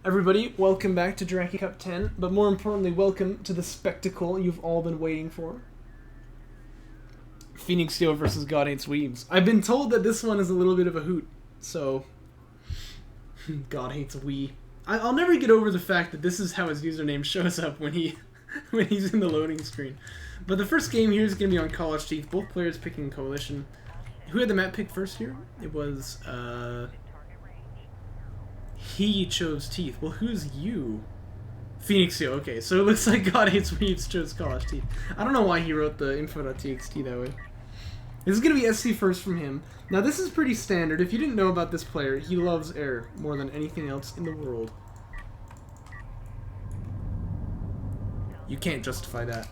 Everybody, welcome back to Jaraci Cup 10, but more importantly, welcome to the spectacle you've all been waiting for. Phoenixyo versus God Hates Weebs. I've been told that this one is a little bit of a hoot, so... God Hates Wee. I'll never get over the fact that this is how his username shows up when he's in the loading screen. But the first game here is going to be on College Teeth, both players picking Coalition. Who had the map pick first here? It was, he chose Teeth. Well, who's you? Phoenixyo, okay. So it looks like God Hates Weebs chose College Teeth. I don't know why he wrote the info.txt that way. This is going to be SC first from him. Now, this is pretty standard. If you didn't know about this player, he loves air more than anything else in the world. You can't justify that.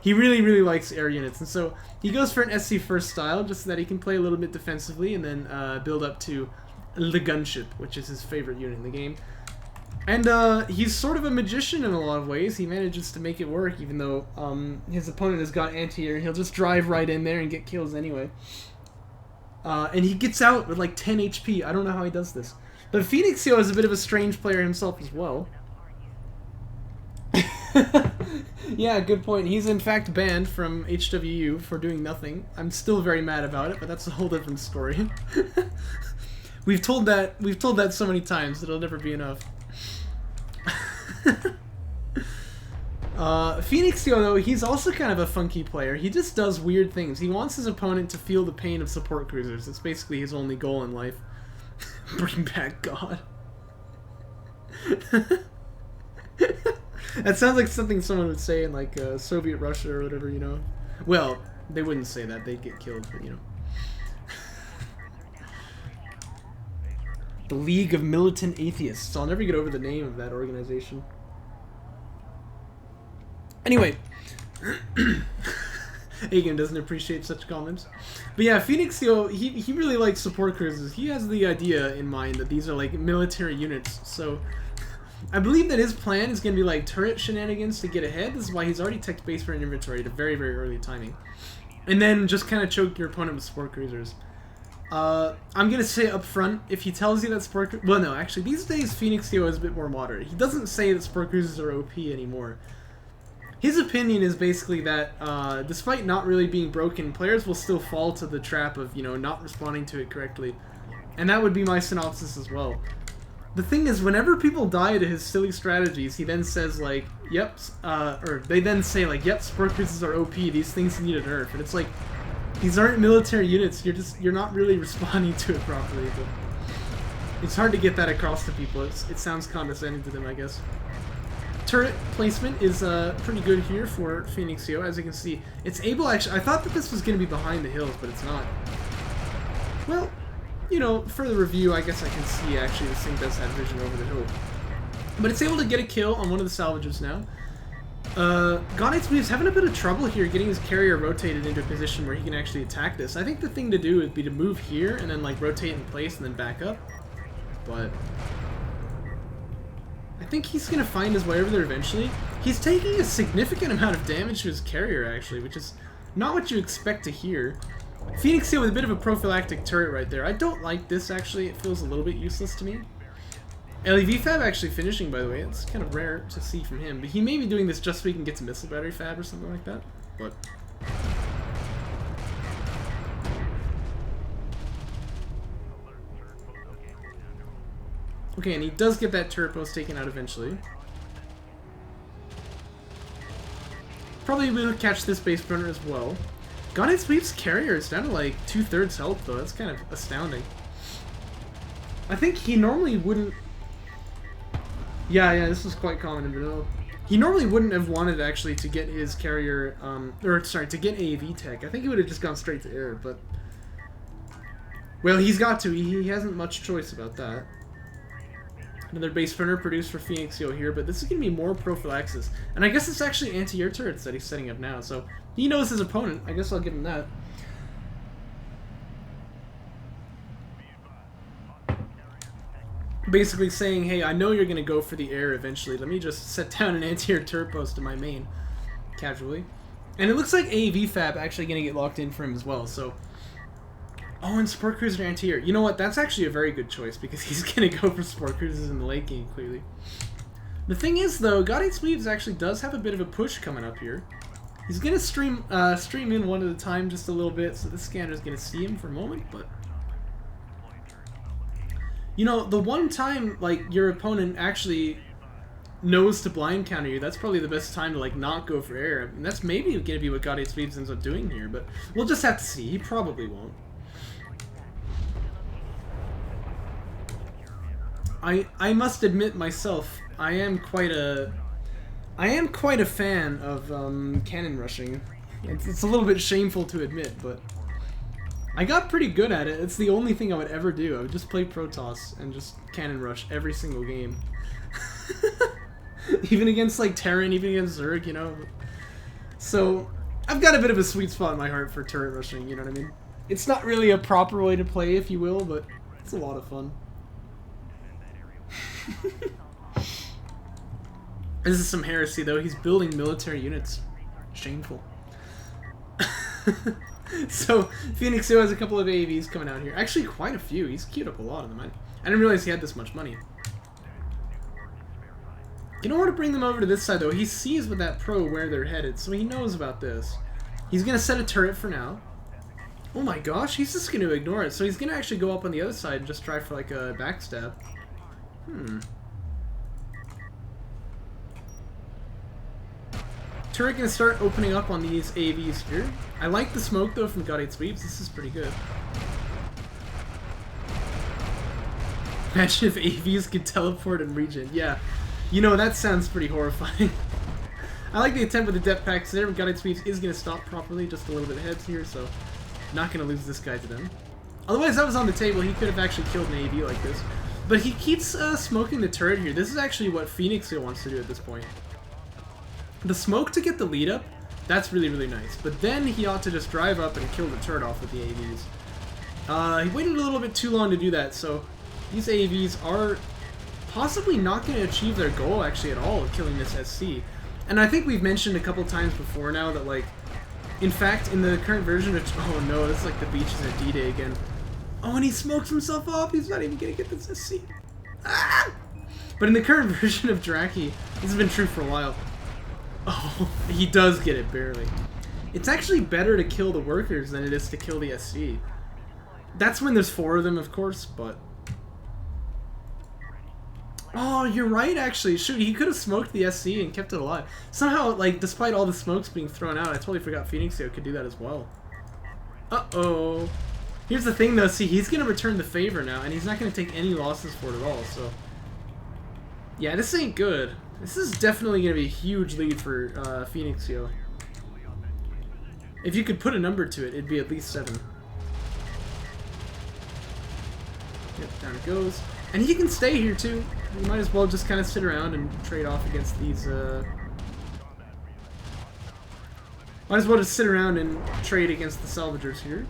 He really likes air units, and so he goes for an SC first style just so that he can play a little bit defensively and then build up to the gunship, which is his favorite unit in the game. And he's sort of a magician in a lot of ways. He manages to make it work, even though his opponent has got anti-air. He'll just drive right in there and get kills anyway. And he gets out with like 10 HP. I don't know how he does this. But Phoenixyo is a bit of a strange player himself as well. Yeah, good point. He's in fact banned from HWU for doing nothing. I'm still very mad about it, but that's a whole different story. We've told that so many times that it'll never be enough. Phoenixyo, though, he's also kind of a funky player. He just does weird things. He wants his opponent to feel the pain of support cruisers. It's basically his only goal in life. Bring back God. That sounds like something someone would say in, like, Soviet Russia or whatever, you know? Well, they wouldn't say that. They'd get killed, but, you know. The League of Militant Atheists. I'll never get over the name of that organization. Anyway. Agan doesn't appreciate such comments. But yeah, Phoenixyo, he really likes support cruisers. He has the idea in mind that these are, like, military units, so... I believe that his plan is going to be like turret shenanigans to get ahead. This is why he's already teched base for an inventory at a very early timing. And then just kind of choke your opponent with support cruisers. I'm going to say up front, if he tells you that support cruisers... Well, no, actually, these days Phoenixyo is a bit more moderate. He doesn't say that support cruisers are OP anymore. His opinion is basically that, despite not really being broken, players will still fall to the trap of, you know, not responding to it correctly. And that would be my synopsis as well. The thing is, whenever people die to his silly strategies, he then says, like, yep, or they then say, like, yep, support cruisers are OP, these things need a nerf. And it's like, these aren't military units, you're not really responding to it properly. But it's hard to get that across to people. It sounds condescending to them, I guess. Turret placement is pretty good here for Phoenixyo, as you can see. It's able, actually, I thought that this was going to be behind the hills, but it's not. Well... You know, for the review, I guess I can see, actually, this thing does have vision over the hill. But it's able to get a kill on one of the salvages now. God Hates Weebs having a bit of trouble here getting his carrier rotated into a position where he can actually attack this. I think the thing to do would be to move here and then, like, rotate in place and then back up. But... I think he's going to find his way over there eventually. He's taking a significant amount of damage to his carrier, actually, which is not what you expect to hear. Phoenixyo with a bit of a prophylactic turret right there. I don't like this, actually. It feels a little bit useless to me. LEV Fab actually finishing, by the way. It's kind of rare to see from him. But he may be doing this just so he can get to Missile Battery Fab or something like that. But... okay, and he does get that turret post taken out eventually. Probably will catch this base burner as well. God Hates Weebs' carrier is down to like 2/3 health though. That's kind of astounding. I think he normally wouldn't... Yeah, this is quite common in vanilla. He normally wouldn't have wanted actually to get his carrier, to get AAV tech. I think he would have just gone straight to air, but... Well, he's got to. He hasn't much choice about that. Another base burner produced for Phoenixyo here, but this is going to be more prophylaxis. And I guess it's actually anti-air turrets that he's setting up now, so he knows his opponent. I guess I'll give him that. Basically saying, hey, I know you're going to go for the air eventually. Let me just set down an anti-air turret post in my main, casually. And it looks like AAV Fab actually going to get locked in for him as well, so... Oh, and Sport Cruiser anti-air. You know what? That's actually a very good choice because he's gonna go for Sport Cruisers in the late game, clearly. The thing is, though, God Hates Weebs actually does have a bit of a push coming up here. He's gonna stream in one at a time just a little bit, so the scanner's gonna see him for a moment, but... You know, the one time, like, your opponent actually knows to blind counter you, that's probably the best time to, like, not go for air. I mean, that's maybe gonna be what God Hates Weebs ends up doing here, but we'll just have to see. He probably won't. I must admit myself, I am quite a fan of cannon rushing. It's a little bit shameful to admit, but I got pretty good at it. It's the only thing I would ever do. I would just play Protoss and just cannon rush every single game. Even against like Terran, even against Zerg, you know. So I've got a bit of a sweet spot in my heart for turret rushing, you know what I mean? It's not really a proper way to play, if you will, but it's a lot of fun. This is some heresy, though. He's building military units. Shameful. So, Phoenixyo has a couple of AVs coming out here. Actually, quite a few. He's queued up a lot of them. I didn't realize he had this much money. You don't want to bring them over to this side, though. He sees with that pro where they're headed, so he knows about this. He's going to set a turret for now. Oh my gosh, he's just going to ignore it. So he's going to actually go up on the other side and just try for, like, a backstab. Turret gonna start opening up on these AVs here. I like the smoke though from God Hates Weebs. This is pretty good. Imagine if AVs could teleport and regen. Yeah, you know that sounds pretty horrifying. I like the attempt with the depth packs there. God Hates Weebs is gonna stop properly, just a little bit ahead here, so not gonna lose this guy to them. Otherwise, that was on the table. He could have actually killed an AV like this. But he keeps smoking the turret here. This is actually what Phoenixyo wants to do at this point. The smoke to get the lead up, that's really, really nice. But then he ought to just drive up and kill the turret off with the AVs. He waited a little bit too long to do that, so these AVs are possibly not going to achieve their goal, actually, at all of killing this SC. And I think we've mentioned a couple times before now that, like, in fact, in the current version of... Oh no, this is like the beaches at D-Day again. Oh, and he smokes himself off. He's not even going to get this SC. Ah! But in the current version of Jaraci, this has been true for a while. Oh, he does get it, barely. It's actually better to kill the workers than it is to kill the SC. That's when there's 4 of them, of course, but... Oh, you're right, actually. Shoot, he could have smoked the SC and kept it alive. Somehow, like, despite all the smokes being thrown out, I totally forgot Phoenixyo could do that as well. Uh-oh. Here's the thing, though. See, he's going to return the favor now, and he's not going to take any losses for it at all, so... Yeah, this ain't good. This is definitely going to be a huge lead for Phoenixyo. If you could put a number to it, it'd be at least 7. Yep, down it goes. And he can stay here, too. You might as well just kind of sit around and trade off against these, Might as well just sit around and trade against the salvagers here.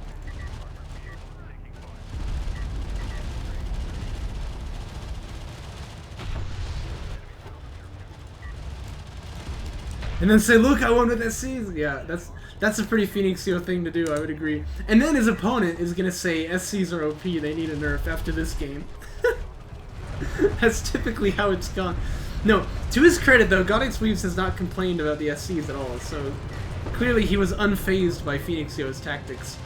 And then say, look, I won with SCs. Yeah, that's a pretty Phoenixyo thing to do, I would agree. And then his opponent is going to say, SCs are OP, they need a nerf after this game. That's typically how it's gone. No, to his credit though, God Hates Weebs has not complained about the SCs at all, so clearly he was unfazed by Phoenixyo's tactics.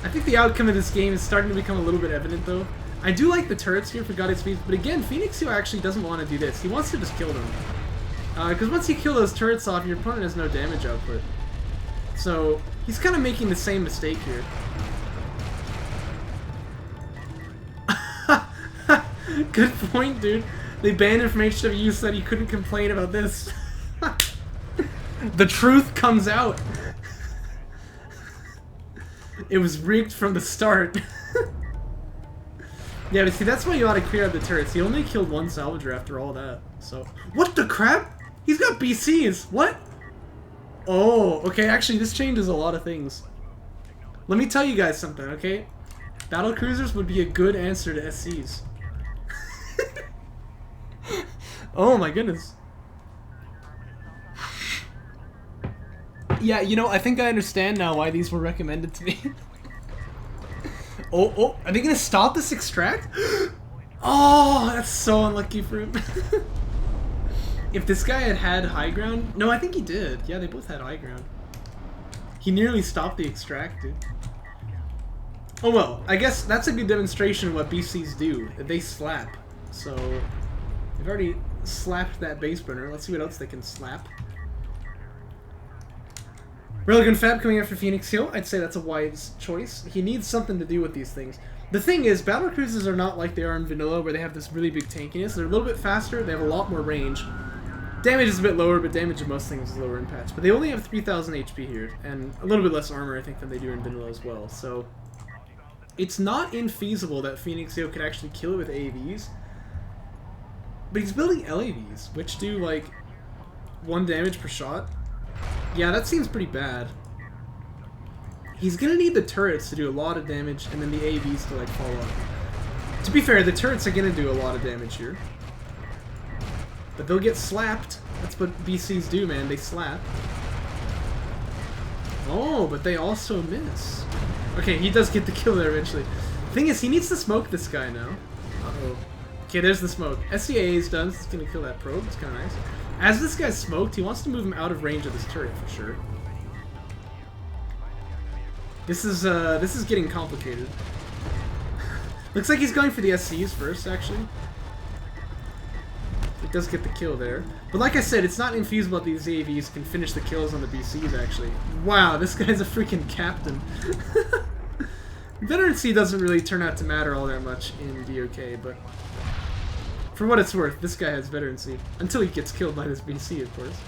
I think the outcome of this game is starting to become a little bit evident though. I do like the turrets here for God Hates Weebs, but again, Phoenixyo actually doesn't want to do this. He wants to just kill them. Because once you kill those turrets off, your opponent has no damage output. So, he's kind of making the same mistake here. Good point, dude. They banned him from HWU so that he couldn't complain about this. The truth comes out. It was rigged from the start. Yeah, but see, that's why you ought to clear out the turrets. He only killed 1 salvager after all that. So, what the crap? He's got BCs. What? Oh, okay. Actually, this changes a lot of things. Let me tell you guys something, okay? Battle cruisers would be a good answer to SCs. Oh my goodness. Yeah, you know, I think I understand now why these were recommended to me. Oh, are they gonna stop this extract? Oh, that's so unlucky for him. If this guy had had high ground... No, I think he did. Yeah, they both had high ground. He nearly stopped the extract, dude. Oh well, I guess that's a good demonstration of what BCs do. They slap. So, they've already slapped that base burner. Let's see what else they can slap. Religan Fab coming after Phoenixyo. I'd say that's a wise choice. He needs something to do with these things. The thing is, battle cruisers are not like they are in vanilla, where they have this really big tankiness. They're a little bit faster, they have a lot more range. Damage is a bit lower, but damage of most things is lower in patch. But they only have 3,000 HP here, and a little bit less armor, I think, than they do in vanilla as well. So, it's not infeasible that Phoenixyo could actually kill it with AVs. But he's building LAVs, which do, like, 1 damage per shot. Yeah, that seems pretty bad. He's gonna need the turrets to do a lot of damage, and then the AVs to, like, follow up. To be fair, the turrets are gonna do a lot of damage here. But they'll get slapped. That's what BCs do, man. They slap. Oh, but they also miss. Okay, he does get the kill there eventually. Thing is, he needs to smoke this guy now. Uh-oh. Okay, there's the smoke. SCAA is done. It's gonna kill that probe. It's kind of nice. As this guy's smoked, he wants to move him out of range of this turret for sure. This is getting complicated. Looks like he's going for the SCs first, actually. He does get the kill there. But like I said, it's not infeasible that these AVs can finish the kills on the BCs, actually. Wow, this guy's a freaking captain. Veterancy doesn't really turn out to matter all that much in DOK, but for what it's worth, this guy has veterancy. Until he gets killed by this BC, of course.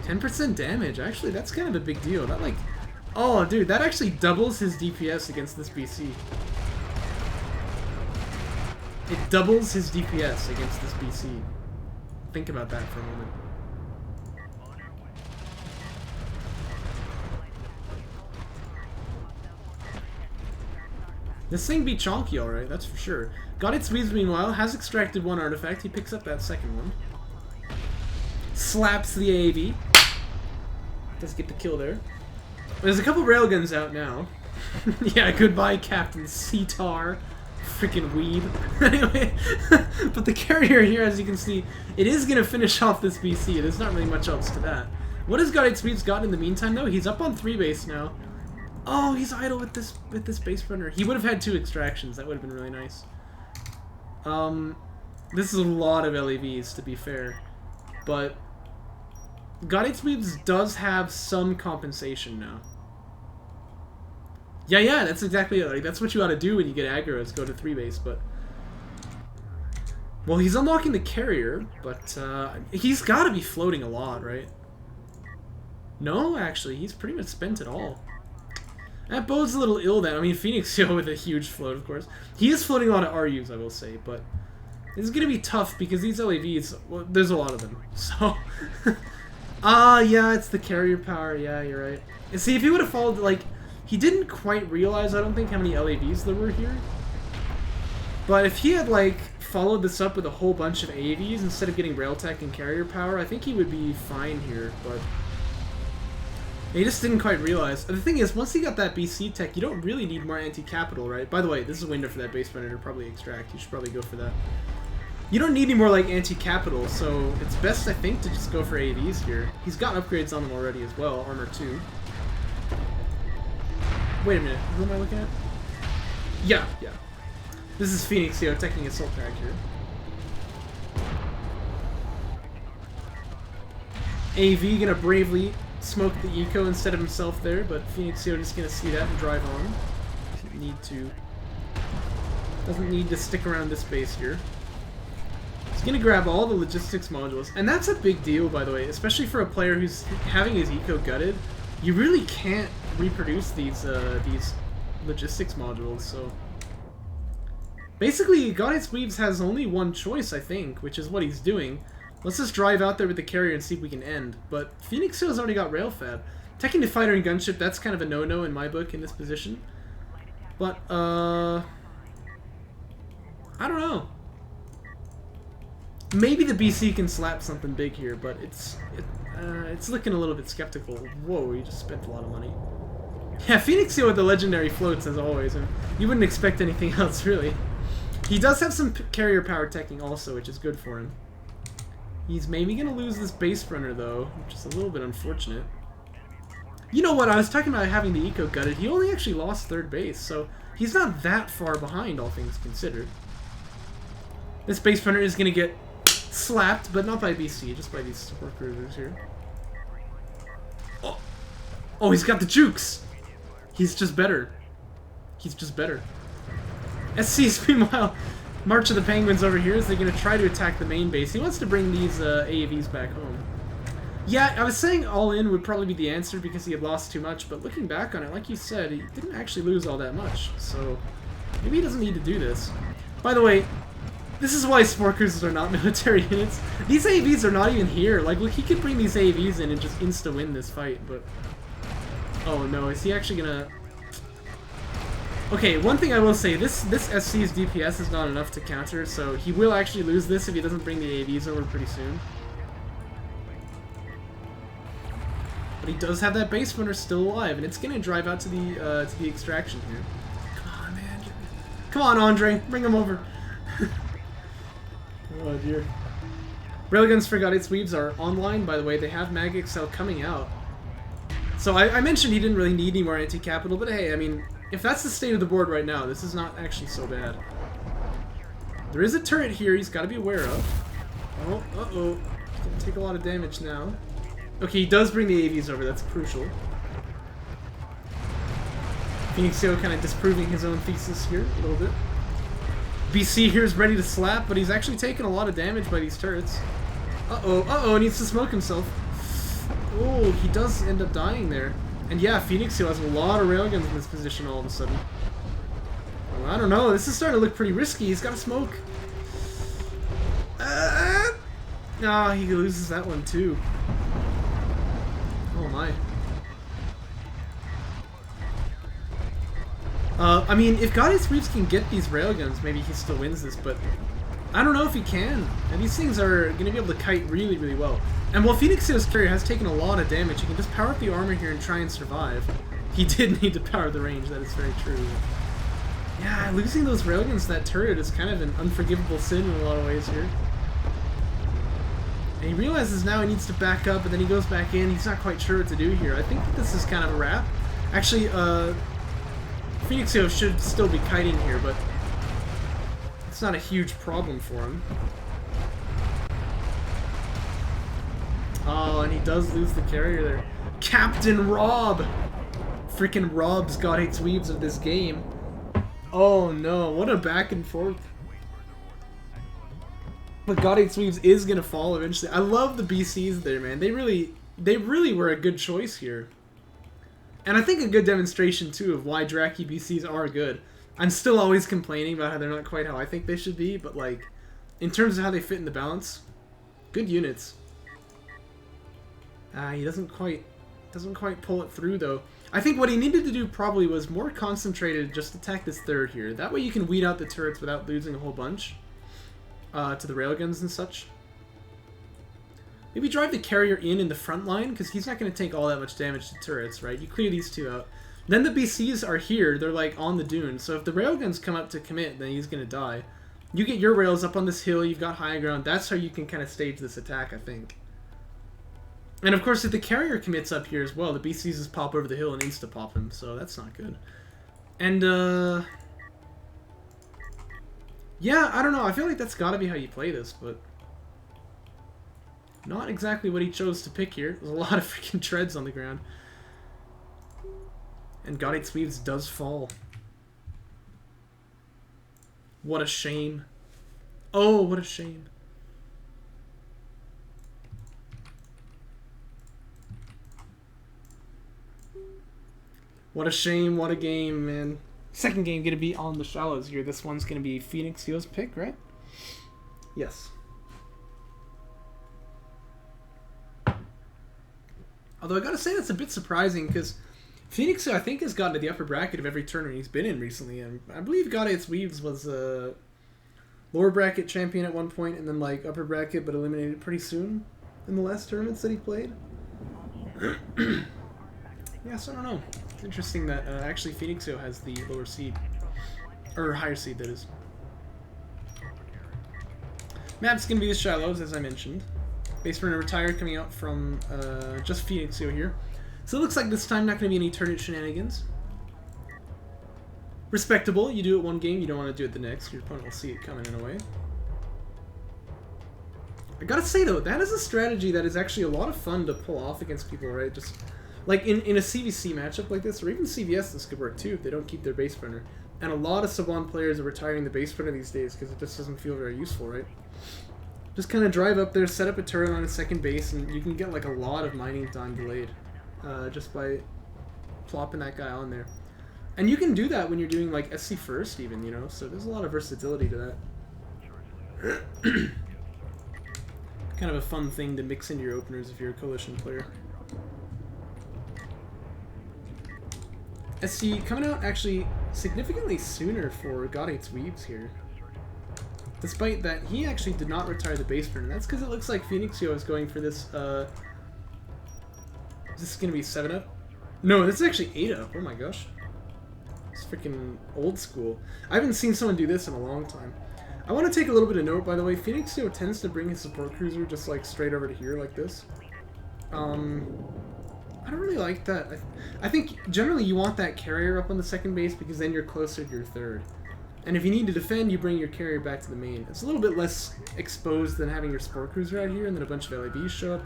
10% damage, actually, that's kind of a big deal. That, like... Oh, dude, that actually doubles his DPS against this BC. It doubles his DPS against this BC. Think about that for a moment. This thing be chonky, alright, that's for sure. Got its Weebs, meanwhile, has extracted 1 artifact. He picks up that second one. Slaps the AV. Does get the kill there. There's a couple railguns out now. Yeah, goodbye, Captain Cetar. Freaking weeb. Anyway, but the carrier here, as you can see, it is going to finish off this BC. There's not really much else to that. What has Got 8 Speeds got in the meantime, though? He's up on 3 base now. Oh, he's idle with this base runner. He would have had 2 extractions. That would have been really nice. This is a lot of LAVs, to be fair. But Got 8 Speeds does have some compensation now. Yeah, that's exactly it. Like, that's what you ought to do when you get aggro, is go to 3 base, but... Well, he's unlocking the carrier, but he's got to be floating a lot, right? No, actually, he's pretty much spent it all. That bodes a little ill then. I mean, Phoenixyo with a huge float, of course. He is floating a lot of RUs, I will say, but... It's going to be tough, because these LAVs, well, there's a lot of them, so... yeah, it's the carrier power, yeah, you're right. And see, if he would have followed, like... He didn't quite realize, I don't think, how many LAVs there were here. But if he had, like, followed this up with a whole bunch of AVs instead of getting rail tech and carrier power, I think he would be fine here, but... He just didn't quite realize. The thing is, once he got that BC tech, you don't really need more anti-capital, right? By the way, this is a window for that base runner to probably extract. You should probably go for that. You don't need any more, like, anti-capital, so it's best, I think, to just go for AVs here. He's got upgrades on them already as well, armor 2. Wait a minute, who am I looking at? Yeah. This is Phoenixyo taking Assault Tag here. AV gonna bravely smoke the eco instead of himself there, but Phoenixyo just gonna see that and drive on. Doesn't need to stick around this base here. He's gonna grab all the logistics modules, and that's a big deal, by the way, especially for a player who's having his eco gutted. You really can't reproduce these logistics modules, so... Basically, Got 8 Weebs has only one choice, I think, which is what he's doing. Let's just drive out there with the carrier and see if we can end. But Phoenixyo's already got rail fab. Taking the fighter and gunship, that's kind of a no-no in my book in this position. But, I don't know. Maybe the BC can slap something big here, but it's looking a little bit skeptical. Whoa, you just spent a lot of money. Yeah, Phoenixyo with the legendary floats as always. And you wouldn't expect anything else, really. He does have some carrier power teching also, which is good for him. He's maybe going to lose this base runner, though, which is a little bit unfortunate. You know what, I was talking about having the eco gutted. He only actually lost third base, so he's not that far behind, all things considered. This base runner is going to get slapped, but not by BC, just by these support cruisers here. Oh, oh, he's got the jukes! He's just better. He's just better. SC's, meanwhile, March of the Penguins over here, is they're going to try to attack the main base. He wants to bring these AAVs back home. Yeah, I was saying all in would probably be the answer because he had lost too much, but looking back on it, like you said, he didn't actually lose all that much, so maybe he doesn't need to do this. By the way, this is why support cruisers are not military units. These AAVs are not even here. Like, look, he could bring these AAVs in and just insta-win this fight, but... Oh no, is he actually gonna... Okay, one thing I will say, this SC's DPS is not enough to counter, so he will actually lose this if he doesn't bring the AAVs over pretty soon. But he does have that base runner still alive, and it's gonna drive out to the extraction here. Come on, man. Come on, Andre. Bring him over. Oh, dear. Railguns for God It's Weebs are online, by the way. They have Mag XL coming out. So I mentioned he didn't really need any more anti-capital, but hey, I mean, if that's the state of the board right now, this is not actually so bad. There is a turret here he's got to be aware of. Oh, uh-oh. He's gonna take a lot of damage now. Okay, he does bring the AVs over, that's crucial. Phoenixyo kind of disproving his own thesis here a little bit. BC here is ready to slap, but he's actually taking a lot of damage by these turrets. Uh-oh, needs to smoke himself. Oh, he does end up dying there. And yeah, Phoenixyo has a lot of railguns in this position all of a sudden. Well, I don't know, this is starting to look pretty risky. He's got to smoke. Ah, he loses that one too. Oh my. I mean, if Goddess Weebs can get these railguns, maybe he still wins this, but I don't know if he can. And these things are going to be able to kite really, really well. And while Phoenixyo's carrier has taken a lot of damage, he can just power up the armor here and try and survive. He did need to power the range, that is very true. Yeah, losing those railguns to that turret is kind of an unforgivable sin in a lot of ways here. And he realizes now he needs to back up, but then he goes back in. He's not quite sure what to do here. I think that this is kind of a wrap. Actually, Phoenixyo should still be kiting here, but it's not a huge problem for him. Oh, and he does lose the carrier there. Captain Rob! Freaking Rob's God Hates Weebs of this game. Oh no, what a back and forth. But God Hates Weebs is gonna fall eventually. I love the BCs there, man. They really were a good choice here. And I think a good demonstration, too, of why Jaraci BCs are good. I'm still always complaining about how they're not quite how I think they should be, but, like, in terms of how they fit in the balance, good units. He doesn't quite pull it through, though. I think what he needed to do probably was more concentrated, just attack this third here. That way you can weed out the turrets without losing a whole bunch to the railguns and such. Maybe drive the carrier in the front line, because he's not going to take all that much damage to turrets, right? You clear these two out. Then the BCs are here, they're like on the dune, so if the railguns come up to commit, then he's going to die. You get your rails up on this hill, you've got high ground, that's how you can kind of stage this attack, I think. And of course, if the carrier commits up here as well, the BCs just pop over the hill and insta-pop him, so that's not good. And, yeah, I don't know, I feel like that's gotta be how you play this, but... Not exactly what he chose to pick here. There's a lot of freaking treads on the ground. And God Hates Weebs does fall. What a shame. Oh, what a shame. What a shame, what a game, man. Second game gonna be on the shallows here. This one's gonna be Phoenixyo's pick, right? Yes. Although I gotta say that's a bit surprising because Phoenixyo I think has gotten to the upper bracket of every tournament he's been in recently, and I believe God Hates Weebs was a lower bracket champion at one point and then like upper bracket but eliminated pretty soon in the last tournaments that he played. Yeah, so I don't know. It's interesting that actually Phoenixyo has the lower seed. Or higher seed, that is. Map's going to be the Shallows, as I mentioned. Base runner retired coming out from just Phoenixyo here. So it looks like this time not going to be any turret shenanigans. Respectable. You do it one game, you don't want to do it the next. Your opponent will see it coming in a way. I gotta say though, that is a strategy that is actually a lot of fun to pull off against people, right? Just like in a CVC matchup like this, or even CVS, this could work too if they don't keep their base runner. And a lot of sub-1 players are retiring the base runner these days because it just doesn't feel very useful, right? Just kind of drive up there, set up a turret on a second base, and you can get like a lot of mining time delayed just by plopping that guy on there. And you can do that when you're doing like SC first even, you know, so there's a lot of versatility to that. Kind of a fun thing to mix into your openers if you're a Coalition player. SC coming out actually significantly sooner for God8's Weebs here. Despite that, he actually did not retire the base burner. That's because it looks like Phoenixyo is going for this, is this going to be 7-up? No, this is actually 8-up. Oh my gosh. It's freaking old school. I haven't seen someone do this in a long time. I want to take a little bit of note, by the way. Phoenixyo tends to bring his support cruiser just like straight over to here like this. I don't really like that. I think generally you want that carrier up on the second base because then you're closer to your third. And if you need to defend, you bring your carrier back to the main. It's a little bit less exposed than having your support cruiser out here and then a bunch of LABs show up.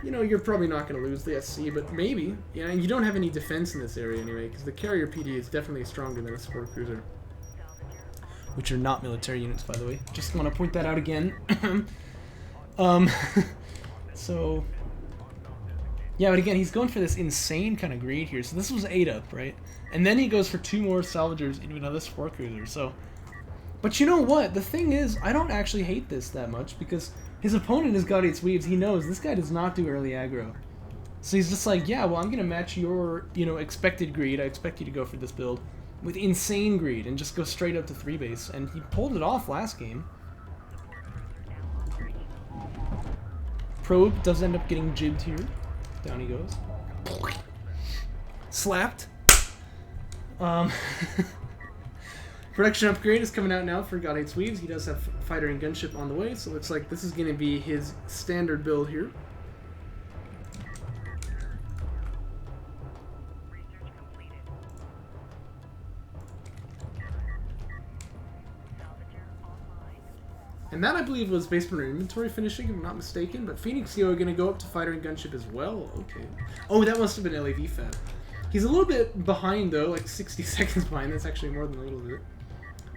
You know, you're probably not going to lose the SC, but maybe. Yeah, and you don't have any defense in this area anyway because the carrier PD is definitely stronger than a support cruiser. Which are not military units, by the way. Just want to point that out again. So, yeah, but again, he's going for this insane kind of greed here. So this was 8-up, right? And then he goes for 2 more salvagers into another support cruiser. So, but you know what? The thing is, I don't actually hate this that much because his opponent has got 8 Weebs. He knows this guy does not do early aggro. So he's just like, yeah, well, I'm going to match your, you know, expected greed. I expect you to go for this build with insane greed and just go straight up to 3 base. And he pulled it off last game. Probe does end up getting jibbed here. Down he goes. Slapped. Production upgrade is coming out now for God8's Weebs. He does have fighter and gunship on the way, so it looks like this is going to be his standard build here. And that, I believe, was base burner inventory finishing, if I'm not mistaken. But Phoenixyo are going to go up to fighter and gunship as well. Okay. Oh, that must have been LAV fab. He's a little bit behind, though, like 60 seconds behind. That's actually more than a little bit.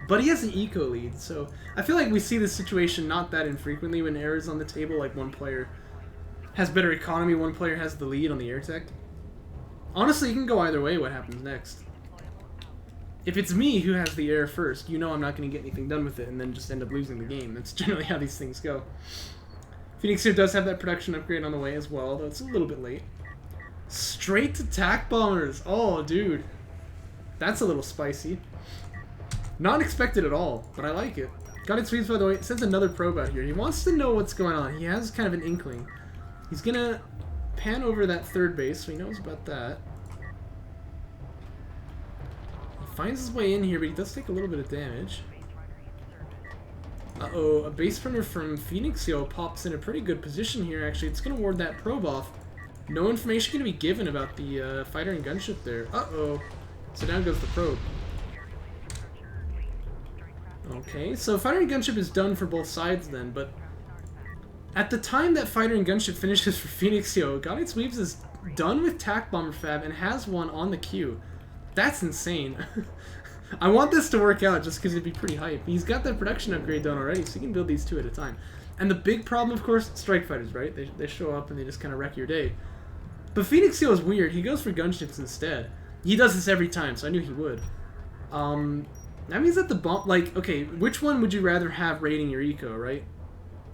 But he has an eco lead, so I feel like we see this situation not that infrequently when air is on the table, like one player has better economy, one player has the lead on the air tech. Honestly, it can go either way what happens next. If it's me who has the air first, you know I'm not going to get anything done with it and then just end up losing the game. That's generally how these things go. Phoenixyo does have that production upgrade on the way as well, though it's a little bit late. Straight to tack bombers. Oh, dude. That's a little spicy. Not expected at all, but I like it. God8's Weebs, by the way, sends another probe out here. He wants to know what's going on. He has kind of an inkling. He's going to pan over that third base, so he knows about that. Finds his way in here, but he does take a little bit of damage. Uh-oh, a base runner from Phoenixyo pops in a pretty good position here, actually. It's going to ward that probe off. No information going to be given about the fighter and gunship there. Uh-oh. So down goes the probe. Okay, so fighter and gunship is done for both sides then, but at the time that fighter and gunship finishes for Phoenixyo, God8's Weebs is done with tack bomber fab and has one on the queue. That's insane. I want this to work out just because it'd be pretty hype. He's got that production upgrade done already, so he can build these 2 at a time. And the big problem, of course, strike fighters, right? They show up and they just kind of wreck your day. But Phoenixyo is weird. He goes for gunships instead. He does this every time, so I knew he would. That means that the bomb... Like, okay, which one would you rather have raiding your eco, right?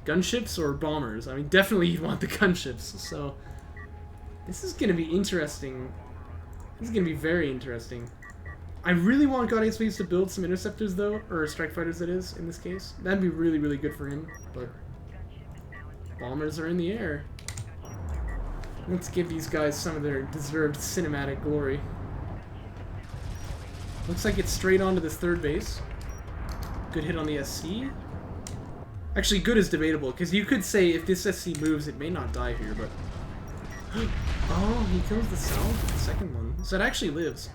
Gunships or bombers? I mean, definitely you'd want the gunships, so... This is going to be interesting. This is going to be very interesting. I really want God8's Weebs to build some interceptors, though, or strike fighters, that is, in this case. That'd be really, really good for him, but bombers are in the air. Let's give these guys some of their deserved cinematic glory. Looks like it's straight onto this third base. Good hit on the SC. Actually, good is debatable, because you could say if this SC moves, it may not die here, but... Oh, he kills the South with the second one. So it actually lives.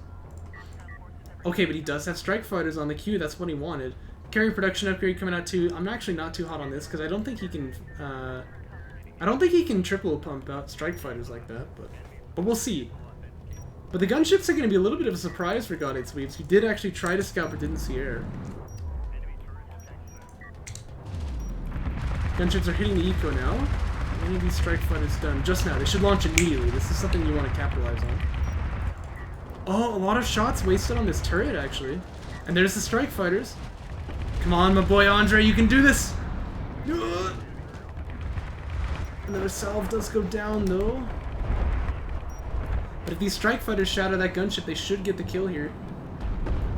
Okay, but he does have strike fighters on the queue. That's what he wanted. Carrying production upgrade coming out too. I'm actually not too hot on this, because I don't think he can... I don't think he can triple pump out strike fighters like that, but we'll see. But the gunships are going to be a little bit of a surprise for God 8's Weebs. He did actually try to scout, but didn't see air. Gunships are hitting the eco now. Any of these strike fighters done just now. They should launch immediately. This is something you want to capitalize on. Oh, a lot of shots wasted on this turret, actually. And there's the strike fighters. Come on, my boy Andre, you can do this! Another salve does go down, though. But if these strike fighters shatter that gunship, they should get the kill here.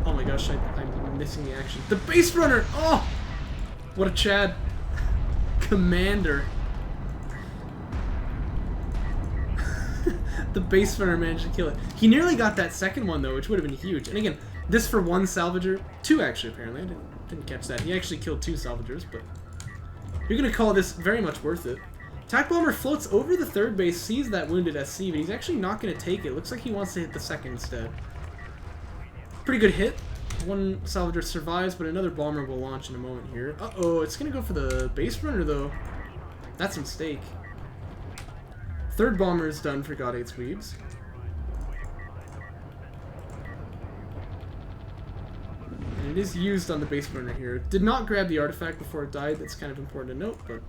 Oh my gosh, I'm missing the action. The base runner! Oh! What a Chad. Commander. The base runner managed to kill it. He nearly got that second one, though, which would have been huge. And again, this for one salvager. Two, actually, apparently. I didn't catch that. He actually killed two salvagers, but... You're going to call this very much worth it. Attack Bomber floats over the third base, sees that wounded SC, but he's actually not going to take it. Looks like he wants to hit the second instead. Pretty good hit. One salvager survives, but another bomber will launch in a moment here. Uh-oh, it's going to go for the base runner, though. That's a mistake. Third bomber is done for God 8's Weebs. And it is used on the base runner here. Did not grab the artifact before it died. That's kind of important to note, but...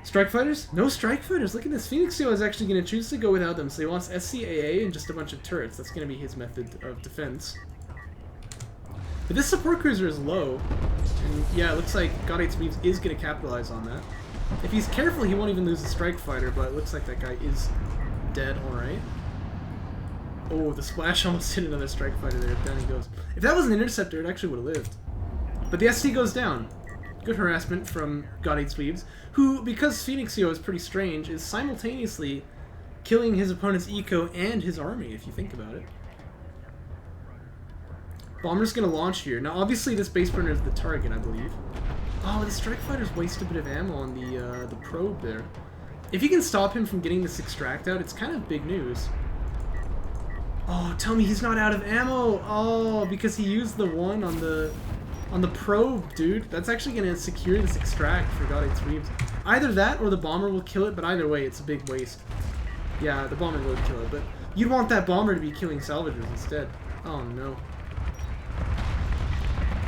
Strike fighters? No strike fighters. Look at this. Phoenixyo is actually going to choose to go without them, so he wants SCAA and just a bunch of turrets. That's going to be his method of defense. But this support cruiser is low, and yeah, it looks like God 8's Weebs is going to capitalize on that. If he's careful, he won't even lose the strike fighter, but it looks like that guy is dead, alright. Oh, the splash almost hit another strike fighter there. Down he goes. If that was an interceptor, it actually would have lived. But the SC goes down. Good harassment from God 8's Weebs, who, because Phoenixyo is pretty strange, is simultaneously killing his opponent's eco and his army, if you think about it. Bomber's going to launch here. Now, obviously, this base burner is the target, I believe. Oh, the strike fighters waste a bit of ammo on the probe there. If you can stop him from getting this extract out, it's kind of big news. Oh, tell me he's not out of ammo! Oh, because he used the one on the probe, dude. That's actually going to secure this extract for God 8's Weebs. Either that or the bomber will kill it, but either way, it's a big waste. Yeah, the bomber will kill it, but you'd want that bomber to be killing salvagers instead. Oh, no.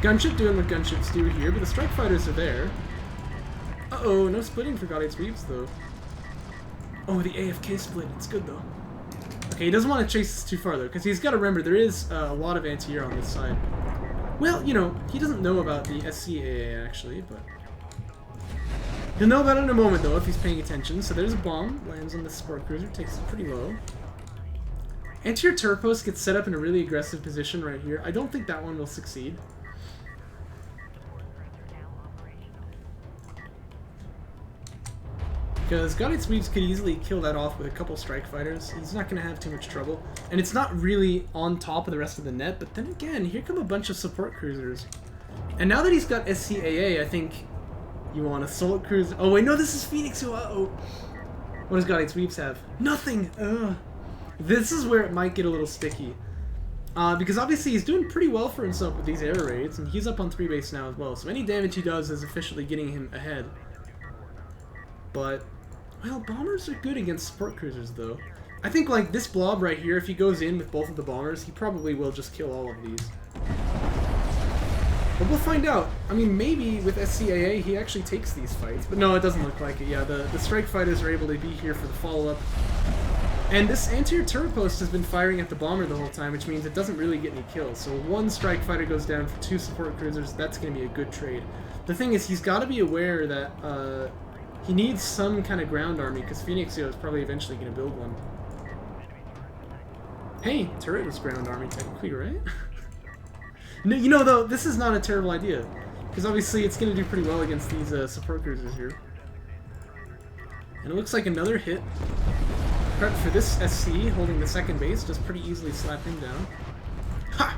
Gunship doing what gunships do here, but the strike fighters are there. Uh-oh, no splitting for God 8's Weebs, though. Oh, the AFK split. It's good, though. Okay, he doesn't want to chase this too far, though, because he's got to remember there is a lot of anti-air on this side. Well, you know, he doesn't know about the SCAA, actually, but... He'll know about it in a moment, though, if he's paying attention. So there's a bomb, lands on the support cruiser, takes it pretty low. Anti-air turret post gets set up in a really aggressive position right here. I don't think that one will succeed. Because God 8's Weebs could easily kill that off with a couple strike fighters. He's not going to have too much trouble. And it's not really on top of the rest of the net, but then again, here come a bunch of support cruisers. And now that he's got SCAA, I think you want assault cruiser. Oh wait, no, this is Phoenixyo. Uh-oh. What does God 8's Weebs have? Nothing! Ugh. This is where it might get a little sticky. Because obviously he's doing pretty well for himself with these air raids, and he's up on 3 base now as well, so any damage he does is officially getting him ahead. But... well, bombers are good against support cruisers, though. I think, like, this blob right here, if he goes in with both of the bombers, he probably will just kill all of these. But we'll find out. I mean, maybe with SCAA, he actually takes these fights. But no, it doesn't look like it. Yeah, the strike fighters are able to be here for the follow-up. And this anti-air turret post has been firing at the bomber the whole time, which means it doesn't really get any kills. So one strike fighter goes down for 2 support cruisers. That's going to be a good trade. The thing is, he's got to be aware that... he needs some kind of ground army, because Phoenixyo is probably eventually going to build one. Hey, turret is ground army technically, right? No, you know, though, this is not a terrible idea. Because obviously it's going to do pretty well against these support cruisers here. And it looks like another hit Prep for this SC, holding the second base, just pretty easily slap him down. Ha!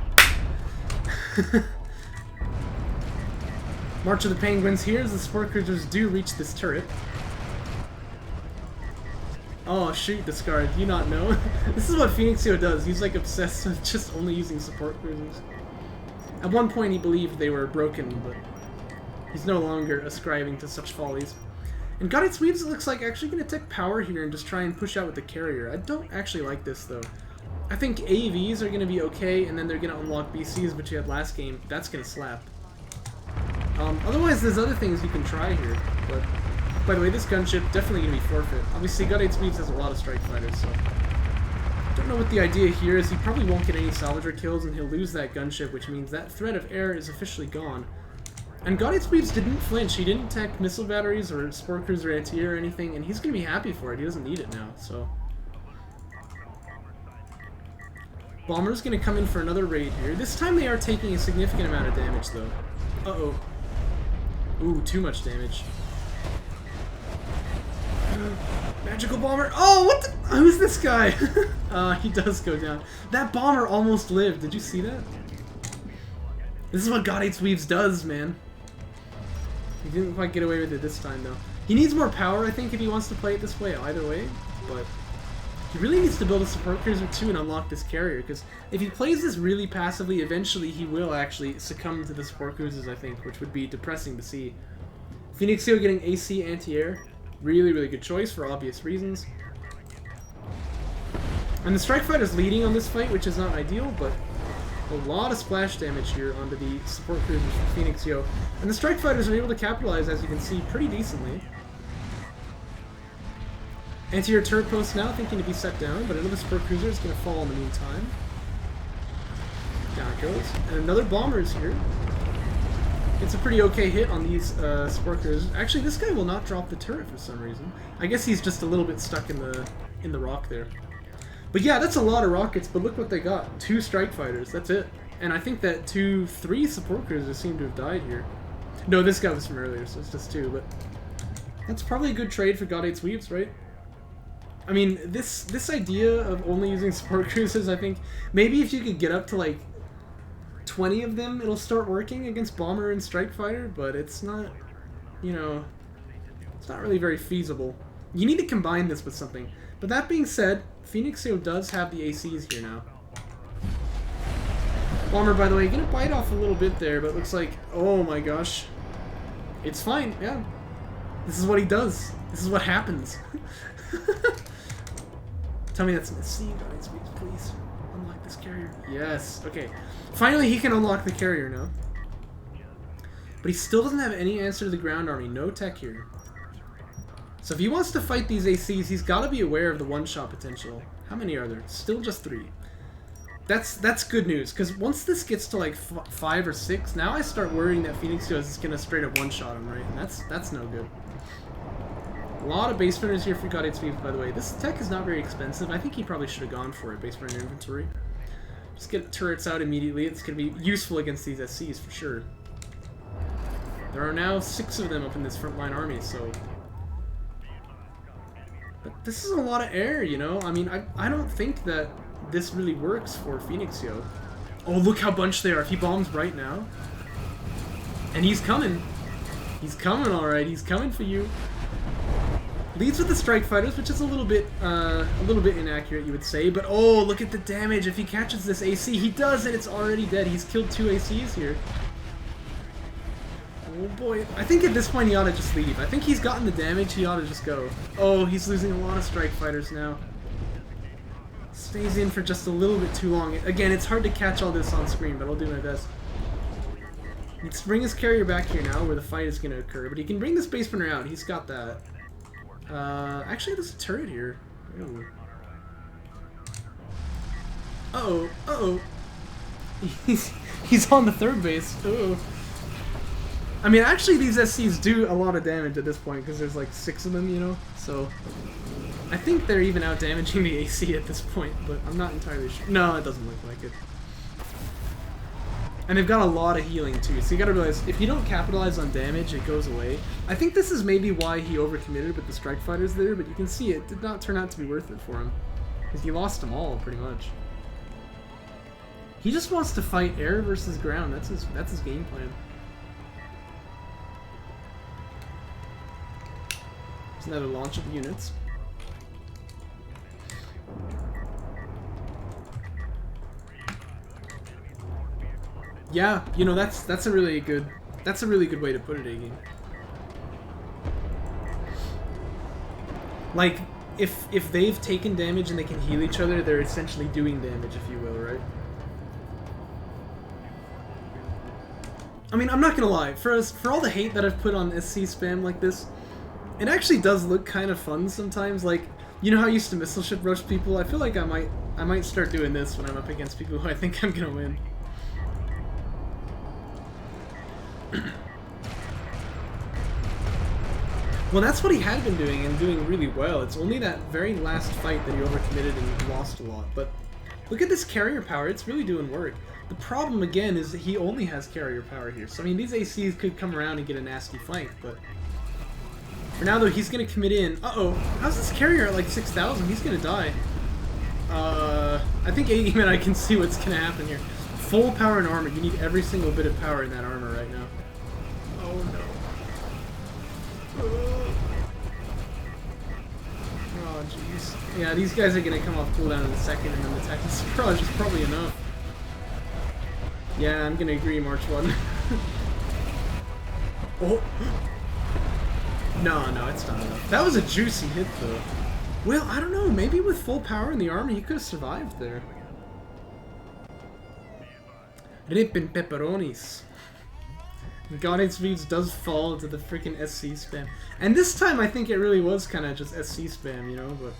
March of the Penguins here as the support cruisers do reach this turret. Oh shoot, discard. Do you not know? This is what Phoenixyo does. He's like obsessed with just only using support cruisers. At one point he believed they were broken, but he's no longer ascribing to such follies. And God's Weebs, it looks like, actually going to take power here and just try and push out with the carrier. I don't actually like this, though. I think AVs are going to be okay, and then they're going to unlock BCs, which you had last game. That's going to slap. Otherwise, there's other things you can try here. But, by the way, this gunship definitely going to be forfeit. Obviously, God's Weebs has a lot of strike fighters, so... Don't know what the idea here is. He probably won't get any salvager kills, and he'll lose that gunship, which means that threat of air is officially gone. And God's Weebs didn't flinch. He didn't tech missile batteries or sport cruiser anti-air or anything, and he's going to be happy for it. He doesn't need it now, so... Bomber's going to come in for another raid here. This time they are taking a significant amount of damage, though. Uh-oh. Ooh, too much damage. Magical bomber. Oh, what the? Who's this guy? He does go down. That bomber almost lived. Did you see that? This is what God's Weebs does, man. He didn't quite get away with it this time, though. He needs more power, I think, if he wants to play it this way, either way. But he really needs to build a support cruiser, too, and unlock this carrier. Because if he plays this really passively, eventually he will actually succumb to the support cruisers, I think, which would be depressing to see. Phoenixyo getting AC anti-air. Really, really good choice for obvious reasons. And the Strike Fighter's leading on this fight, which is not ideal, but a lot of splash damage here onto the support cruisers for Phoenixyo. And the Strike Fighters are able to capitalize, as you can see, pretty decently. Anti-air turret post now, thinking to be set down, but another support cruiser is going to fall in the meantime. Down it goes. And another bomber is here. It's a pretty okay hit on these support cruisers. Actually, this guy will not drop the turret for some reason. I guess he's just a little bit stuck in the rock there. But yeah, that's a lot of rockets, but look what they got. 2 strike fighters, that's it. And I think that 3 support cruisers seem to have died here. No, this guy was from earlier, so it's just 2, but that's probably a good trade for God's Weebs, right? I mean, this idea of only using support cruisers, I think, maybe if you could get up to like 20 of them, it'll start working against Bomber and Strike Fighter, but it's not, you know, it's not really very feasible. You need to combine this with something. But that being said, Phoenixyo does have the ACs here now. Bomber, by the way, gonna bite off a little bit there, but looks like, oh my gosh. It's fine, yeah. This is what he does. This is what happens. Tell me that's an SC, God's Weebs, please. Unlock this carrier. Yes, okay. Finally, he can unlock the carrier now. But he still doesn't have any answer to the ground army. No tech here. So if he wants to fight these ACs, he's got to be aware of the one-shot potential. How many are there? Still just 3. That's good news, because once this gets to like 5 or 6, now I start worrying that Phoenixyo is going to straight up one-shot him, right? And that's no good. A lot of base runners here for God's Weebs, by the way. This tech is not very expensive. I think he probably should have gone for it, base runner inventory. Just get turrets out immediately. It's going to be useful against these SCs for sure. There are now 6 of them up in this frontline army, so... But this is a lot of air, you know? I mean, I don't think that this really works for Phoenixyo. Oh, look how bunched they are. If he bombs right now... And he's coming. He's coming, alright. He's coming for you. Leads with the strike fighters, which is a little bit inaccurate, you would say. But oh, look at the damage! If he catches this AC, he does it. It's already dead. He's killed 2 ACs here. Oh boy! I think at this point he ought to just leave. I think he's gotten the damage. He ought to just go. Oh, he's losing a lot of strike fighters now. Stays in for just a little bit too long. Again, it's hard to catch all this on screen, but I'll do my best. Let's bring his carrier back here now, where the fight is going to occur. But he can bring this base runner out. He's got that. Actually, there's a turret here. Ooh. Uh-oh, uh-oh. He's on the 3rd base. Uh-oh. I mean, actually, these SCs do a lot of damage at this point, because there's like 6 of them, you know? So, I think they're even out-damaging the AC at this point, but I'm not entirely sure. No, it doesn't look like it. And they've got a lot of healing too, so you gotta realize, if you don't capitalize on damage, it goes away. I think this is maybe why he overcommitted with the strike fighters there, but you can see it did not turn out to be worth it for him. Because he lost them all, pretty much. He just wants to fight air versus ground, that's his game plan. There's another launch of units. Yeah, you know, that's a really good way to put it, Iggy. Like, if they've taken damage and they can heal each other, they're essentially doing damage, if you will, right? I mean, I'm not gonna lie, for all the hate that I've put on SC spam like this, it actually does look kind of fun sometimes. Like, you know how I used to missile ship rush people? I feel like I might start doing this when I'm up against people who I think I'm gonna win. Well, that's what he had been doing, and doing really well. It's only that very last fight that he overcommitted and lost a lot. But look at this carrier power, it's really doing work. The problem, again, is that he only has carrier power here. So, I mean, these ACs could come around and get a nasty fight, but... For now, though, he's going to commit in. Uh-oh, how's this carrier at, like, 6,000? He's going to die. I think Aim and I can see what's going to happen here. Full power and armor. You need every single bit of power in that armor right now. Oh, no. Oh, jeez. Yeah, these guys are going to come off cooldown in a second, and then the attack is probably enough. Yeah, I'm going to agree, March 1. Oh. No, it's not enough. That was a juicy hit, though. Well, I don't know. Maybe with full power in the armor, he could have survived there. Rippin' pepperonis. God's Weebs does fall into the freaking SC spam. And this time, I think it really was kind of just SC spam, you know? But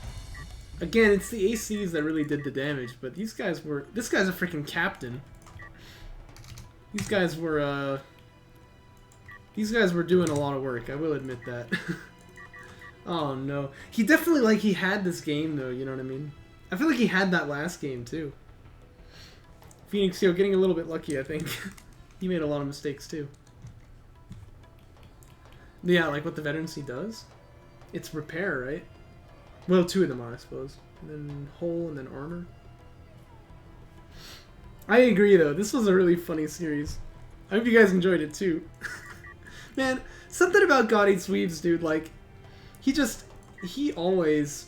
again, it's the ACs that really did the damage. But these guys were... This guy's a freaking captain. These guys were doing a lot of work, I will admit that. Oh no. He definitely, like, he had this game though, you know what I mean? I feel like he had that last game too. Phoenixyo getting a little bit lucky, I think. He made a lot of mistakes too. Yeah, like what the veterancy does? It's repair, right? Well, two of them are, I suppose. And then hull and then armor. I agree though, this was a really funny series. I hope you guys enjoyed it too. Man, something about God Eats Weebs, dude, like, he always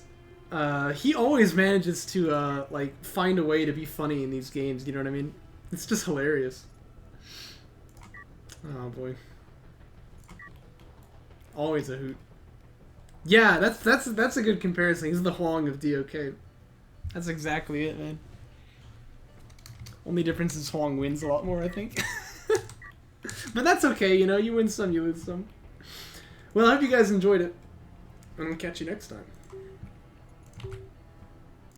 manages to, like, find a way to be funny in these games, you know what I mean? It's just hilarious. Oh, boy. Always a hoot. Yeah, that's a good comparison. He's the Huang of DOK. That's exactly it, man. Only difference is Huang wins a lot more, I think. But that's okay, you know, you win some, you lose some. Well, I hope you guys enjoyed it. And I'll catch you next time.